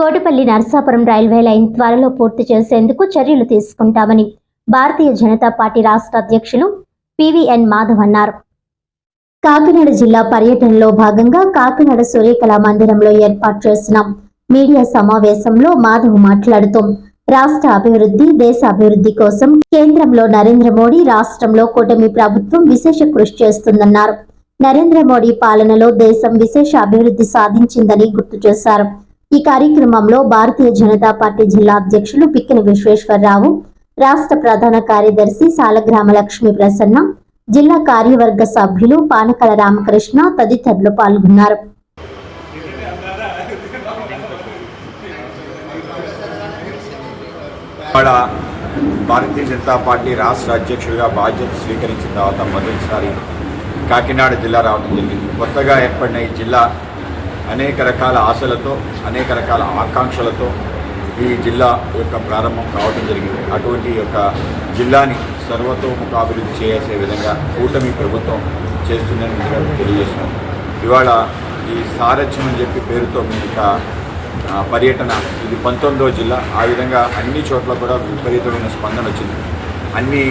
Kotipalli Narsapuram railway line త్వరలో పూర్తి చేసేందుకు చర్యలు తీసుకుంటామని భారతీయ జనతా పార్టీ రాష్ట్ర అధ్యక్షులు పివిఎన్ మాధవ్ అన్నారు. కాకినాడ జిల్లా పర్యటనలో భాగంగా కాకినాడ సూర్యకళా మందిరంలో ఏర్పాటు చేసిన మీడియా సమావేశంలో మాధవ్ మాట్లాడుతూ రాష్ట్ర అభివృద్ధి, దేశ అభివృద్ధి కోసం కేంద్రంలో నరేంద్ర మోడీ, రాష్ట్రంలో కూటమి ప్రభుత్వం విశేష కృషి చేస్తుందన్నారు. నరేంద్ర మోడీ పాలనలో దేశం విశేష అభివృద్ధి సాధించిందని గుర్తు చేశారు. ఈ కార్యక్రమంలో భారతీయ జనతా పార్టీ జిల్లా అధ్యక్షులు పిక్కిన విశ్వేశ్వరరావు, రాష్ట్ర ప్రధాన కార్యదర్శి సాలగ్రామ లక్ష్మీ ప్రసన్న, జిల్లా కార్యవర్గ సభ్యులు పానకల రామకృష్ణ తదితరులు పాల్గొన్నారు. భారతీయ జనతా పార్టీ రాష్ట్ర అధ్యక్షుడిగా బాధ్యత స్వీకరించిన తర్వాత మొదటిసారి కాకినాడ జిల్లా రావడం జరిగింది. కొత్తగా ఏర్పడిన ఈ జిల్లా అనేక రకాల ఆశలతో, అనేక రకాల ఆకాంక్షలతో ఈ జిల్లా యొక్క ప్రారంభం కావడం జరిగింది. అటువంటి యొక్క జిల్లాని సర్వతోముఖ అభివృద్ధి చేసే విధంగా కూటమి ప్రభుత్వం చేస్తుందని తెలియజేస్తున్నాం. ఇవాళ ఈ సారథ్యం అని చెప్పి పేరుతో మీ యొక్క పర్యటన, ఇది 19వ జిల్లా. ఆ విధంగా అన్ని చోట్ల కూడా విపరీతమైన స్పందన వచ్చింది. అన్ని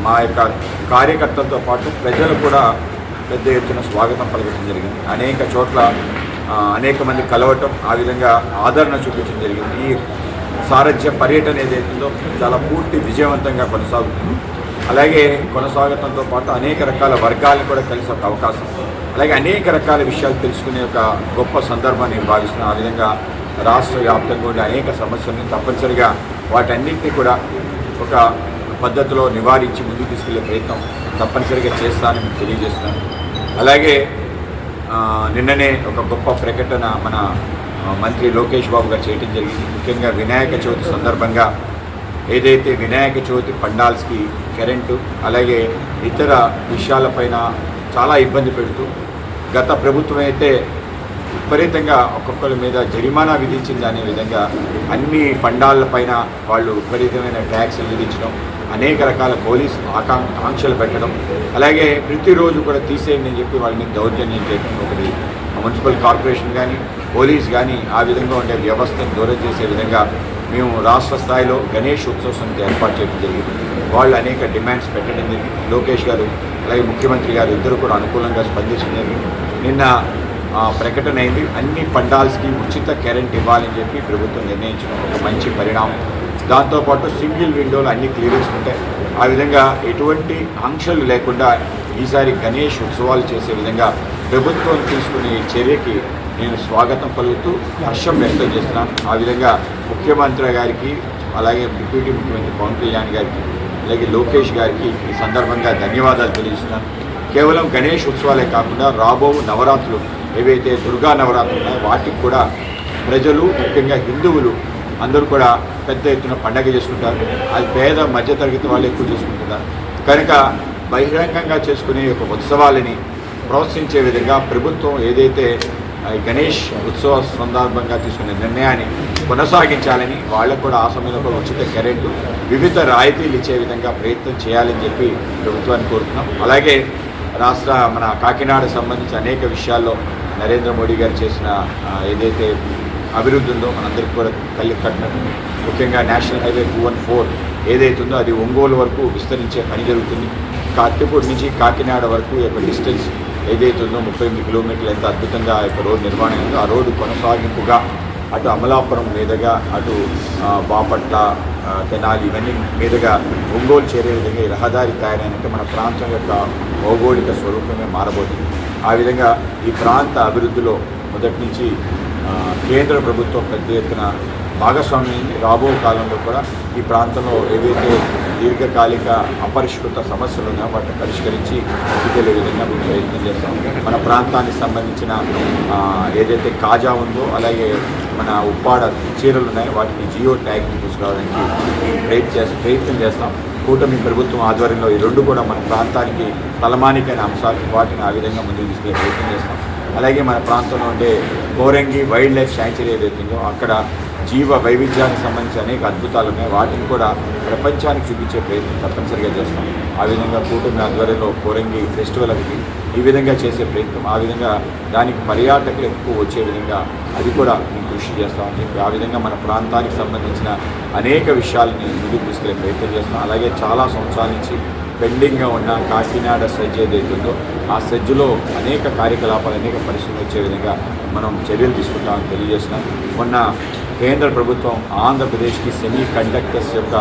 మా యొక్క కార్యకర్తలతో పాటు ప్రజలు కూడా పెద్ద ఎత్తున స్వాగతం పలకడం జరిగింది. అనేక చోట్ల అనేక మంది కలవటం, ఆ విధంగా ఆదరణ చూపించడం జరిగింది. ఈ సారథ్య పర్యటన ఏదైతుందో చాలా పూర్తి విజయవంతంగా కొనసాగుతుంది. అలాగే కొనసాగడంతో పాటు అనేక రకాల వర్గాలను కూడా కలిసే ఒక అవకాశం, అలాగే అనేక రకాల విషయాలు తెలుసుకునే ఒక గొప్ప సందర్భాన్ని నేను భావిస్తున్నాను. ఆ విధంగా రాష్ట్ర వ్యాప్తంగా ఉండే అనేక సమస్యలను తప్పనిసరిగా వాటన్నింటినీ కూడా ఒక పద్ధతిలో నివారించి ముందుకు తీసుకెళ్లే ప్రయత్నం తప్పనిసరిగా చేస్తానని తెలియజేస్తున్నాను. అలాగే నిన్ననే ఒక గొప్ప ప్రకటన మన మంత్రి లోకేష్ బాబు గారు చేయడం జరిగింది. ముఖ్యంగా వినాయక చవితి సందర్భంగా ఏదైతే వినాయక చవితి పండాల్స్కి కరెంటు, అలాగే ఇతర విషయాలపైన చాలా ఇబ్బంది పెడుతూ గత ప్రభుత్వం అయితే విపరీతంగా ఒక్కొక్కరి మీద జరిమానా విధించింది అనే విధంగా అన్ని పండాలపైన వాళ్ళు విపరీతమైన ట్యాక్స్లు విధించడం, అనేక రకాల పోలీస్ ఆంక్షలు పెట్టడం, అలాగే ప్రతిరోజు కూడా తీసేయండి అని చెప్పి వాళ్ళ మీద దౌర్జన్యం చేయడం, ఒకటి మున్సిపల్ కార్పొరేషన్ కానీ పోలీస్ కానీ ఆ విధంగా ఉండే వ్యవస్థను దూరం చేసే విధంగా మేము రాష్ట్ర స్థాయిలో గణేష్ ఉత్సవ సమితి ఏర్పాటు చేయడం జరిగింది. వాళ్ళు అనేక డిమాండ్స్ పెట్టడం జరిగింది. లోకేష్ గారు అలాగే ముఖ్యమంత్రి గారు ఇద్దరు కూడా అనుకూలంగా స్పందించడం జరిగింది. నిన్న ప్రకటన అయింది. అన్ని పండాల్స్కి ఉచిత కరెంట్ ఇవ్వాలని చెప్పి ప్రభుత్వం నిర్ణయించడం ఒక మంచి పరిణామం. దాంతోపాటు సింగిల్ విండోలు అన్ని క్లియరెన్స్ ఉంటాయి. ఆ విధంగా ఎటువంటి ఆంక్షలు లేకుండా ఈసారి గణేష్ ఉత్సవాలు చేసే విధంగా ప్రభుత్వం తీసుకునే చర్యకి నేను స్వాగతం పలుకుతూ హర్షం వ్యక్తం చేస్తున్నాను. ఆ విధంగా ముఖ్యమంత్రి గారికి, అలాగే డిప్యూటీ ముఖ్యమంత్రి పవన్ కళ్యాణ్ గారికి, అలాగే లోకేష్ గారికి ఈ సందర్భంగా ధన్యవాదాలు తెలియజేస్తున్నాను. కేవలం గణేష్ ఉత్సవాలే కాకుండా రాబో నవరాత్రులు ఏవైతే దుర్గా నవరాత్రులు ఉన్నాయో వాటికి కూడా ప్రజలు, ముఖ్యంగా హిందువులు అందరూ కూడా పెద్ద ఎత్తున పండగ చేసుకుంటారు. అది పేద మధ్యతరగతి వాళ్ళు ఎక్కువ చేసుకుంటున్నారు. కనుక బహిరంగంగా చేసుకునే ఒక ఉత్సవాలని ప్రోత్సహించే విధంగా ప్రభుత్వం ఏదైతే గణేష్ ఉత్సవ సందర్భంగా తీసుకునే నిర్ణయాన్ని కొనసాగించాలని, వాళ్ళకు కూడా ఆ సమయంలో కూడా ఉచిత కరెంటు, వివిధ రాయితీలు ఇచ్చే విధంగా ప్రయత్నం చేయాలని చెప్పి ప్రభుత్వాన్ని కోరుతున్నాం. అలాగే మన కాకినాడ సంబంధించి అనేక విషయాల్లో నరేంద్ర మోడీ గారు చేసిన ఏదైతే అభివృద్ధి ఉందో మనందరికీ కూడా కళ్ళకి కట్టినట్టు, ముఖ్యంగా నేషనల్ హైవే 214 ఏదైతుందో అది ఒంగోలు వరకు విస్తరించే పని జరుగుతుంది. కత్తిపూడి నుంచి కాకినాడ వరకు యొక్క డిస్టెన్స్ ఏదైతుందో 38 కిలోమీటర్లు ఎంత అద్భుతంగా యొక్క రోడ్డు నిర్మాణం ఉందో ఆ రోడ్డు కొనసాగింపుగా అటు అమలాపురం మీదుగా అటు బాపట్ల, తెనాలి ఇవన్నీ మీదుగా ఒంగోలు చేరే విధంగా ఈ రహదారి తయారైనట్టు మన ప్రాంతం యొక్క భౌగోళిక స్వరూపమే మారబోతుంది. ఆ విధంగా ఈ ప్రాంత అభివృద్ధిలో మొదటి నుంచి కేంద్ర ప్రభుత్వం పెద్ద ఎత్తున భాగస్వామ్యం రాబో కాలంలో కూడా ఈ ప్రాంతంలో ఏదైతే దీర్ఘకాలిక అపరిష్కృత సమస్యలు ఉన్నాయో వాటిని పరిష్కరించి ముందుకెళ్లే విధంగా మేము ప్రయత్నం చేస్తాం. మన ప్రాంతానికి సంబంధించిన ఏదైతే కాజా ఉందో, అలాగే మన ఉప్పాడ చీరలు ఉన్నాయో వాటిని జియో ట్యాగింగ్ తీసుకురావడానికి ప్రయత్నం చేస్తాం. కూటమి ప్రభుత్వం ఆధ్వర్యంలో ఈ రెండు కూడా మన ప్రాంతానికి తలమానికైన అంశాలు, వాటిని ఆ విధంగా ముందుకు తీసుకెళ్లే ప్రయత్నం చేస్తాం. అలాగే మన ప్రాంతంలో ఉండే కోరంగి వైల్డ్ లైఫ్ శాంక్చురీ ఏదైతుందో అక్కడ జీవ వైవిధ్యానికి సంబంధించి అనేక అద్భుతాలు ఉన్నాయి. వాటిని కూడా ప్రపంచానికి చూపించే ప్రయత్నం తప్పనిసరిగా చేస్తాం. ఆ విధంగా కూటమి ఆధ్వర్యంలో కోరంగి ఫెస్టివల్ ఒకటి ఈ విధంగా చేసే ప్రయత్నం, ఆ విధంగా దానికి పర్యాటకులు ఎక్కువ వచ్చే విధంగా అది కూడా మేము కృషి చేస్తామని చెప్పి ఆ విధంగా మన ప్రాంతానికి సంబంధించిన అనేక విషయాలని ముందుకు తీసుకెళ్లే ప్రయత్నం చేస్తాం. అలాగే చాలా సంవత్సరాల నుంచి పెండింగ్గా ఉన్న కాకినాడ సెజ్ ఏదైతుందో ఆ సెజ్లో అనేక కార్యకలాపాలు అనేక పరిశ్రమలు వచ్చే విధంగా మనం చర్యలు తీసుకుంటామని తెలియజేస్తున్నాం. మొన్న కేంద్ర ప్రభుత్వం ఆంధ్రప్రదేశ్కి సెమీ కండక్టర్స్ యొక్క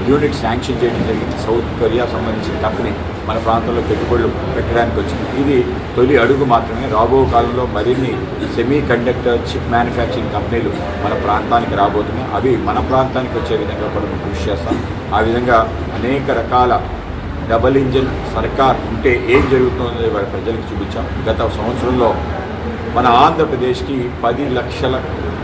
యూనిట్ శాంక్షన్ చేయడం జరిగింది. సౌత్ కొరియా సంబంధించిన కంపెనీ మన ప్రాంతంలో పెట్టుబడులు పెట్టడానికి వచ్చింది. ఇది తొలి అడుగు మాత్రమే. రాబో కాలంలో మరిన్ని సెమీ కండక్టర్ చిప్ మ్యానుఫ్యాక్చరింగ్ కంపెనీలు మన ప్రాంతానికి రాబోతున్నాయి. అవి మన ప్రాంతానికి వచ్చే విధంగా కూడా మనం కృషి చేస్తాం. ఆ విధంగా అనేక రకాల డబల్ ఇంజిన్ సర్కార్ ఉంటే ఏం జరుగుతుందో ప్రజలకు చూపించాం. గత సంవత్సరంలో మన ఆంధ్రప్రదేశ్కి 10 లక్షల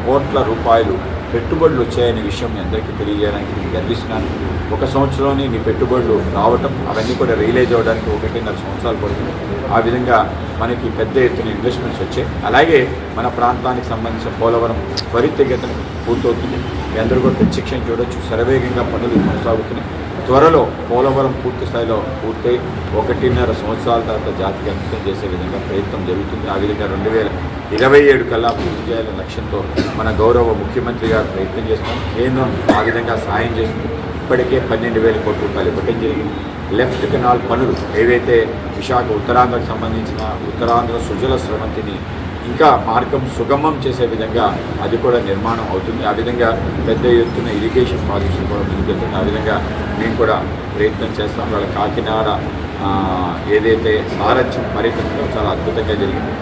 కోట్ల రూపాయలు పెట్టుబడులు వచ్చాయనే విషయం మీ అందరికీ తెలియజేయడానికి నేను గర్విస్తున్నాను. ఒక సంవత్సరంలోనే నీ పెట్టుబడులు రావటం అవన్నీ కూడా రియలైజ్ అవ్వడానికి 1.5 సంవత్సరాలు పడుతుంది. ఆ విధంగా మనకి పెద్ద ఎత్తున ఇన్వెస్ట్మెంట్స్ వచ్చాయి. అలాగే మన ప్రాంతానికి సంబంధించిన పోలవరం త్వరితగతిన పూర్తవుతుంది. మీ అందరూ కూడా ప్రత్యక్షం చూడొచ్చు. శరవేగంగా పనులు కొనసాగుతున్నాయి. త్వరలో పోలవరం పూర్తి స్థాయిలో పూర్తయి 1.5 సంవత్సరాల తర్వాత జాతికి అంకితం చేసే విధంగా ప్రయత్నం జరుగుతుంది. ఆ విధంగా 2027 కల్లా పూర్తి చేయాలనే లక్ష్యంతో మన గౌరవ ముఖ్యమంత్రి గారు ప్రయత్నం చేస్తున్నాం. కేంద్రం ఆ విధంగా సాయం చేస్తుంది. ఇప్పటికే 12,000 కోట్ల రూపాయలు ఇవ్వటం జరిగింది. లెఫ్ట్ కెనాల్ పనులు ఏవైతే విశాఖ ఉత్తరాంధ్రకు సంబంధించిన ఉత్తరాంధ్ర సుజల స్రవంతిని ఇంకా మార్గం సుగమం చేసే విధంగా అది కూడా నిర్మాణం అవుతుంది. ఆ విధంగా పెద్ద ఎత్తున ఇరిగేషన్ ప్రాజెక్ట్స్ కూడా ముందుకెళ్తుంది. ఆ విధంగా మేము కూడా ప్రయత్నం చేస్తాం. వాళ్ళ కాకినాడ ఏదైతే సారథ్యం పర్యటనలో చాలా అద్భుతంగా జరిగింది.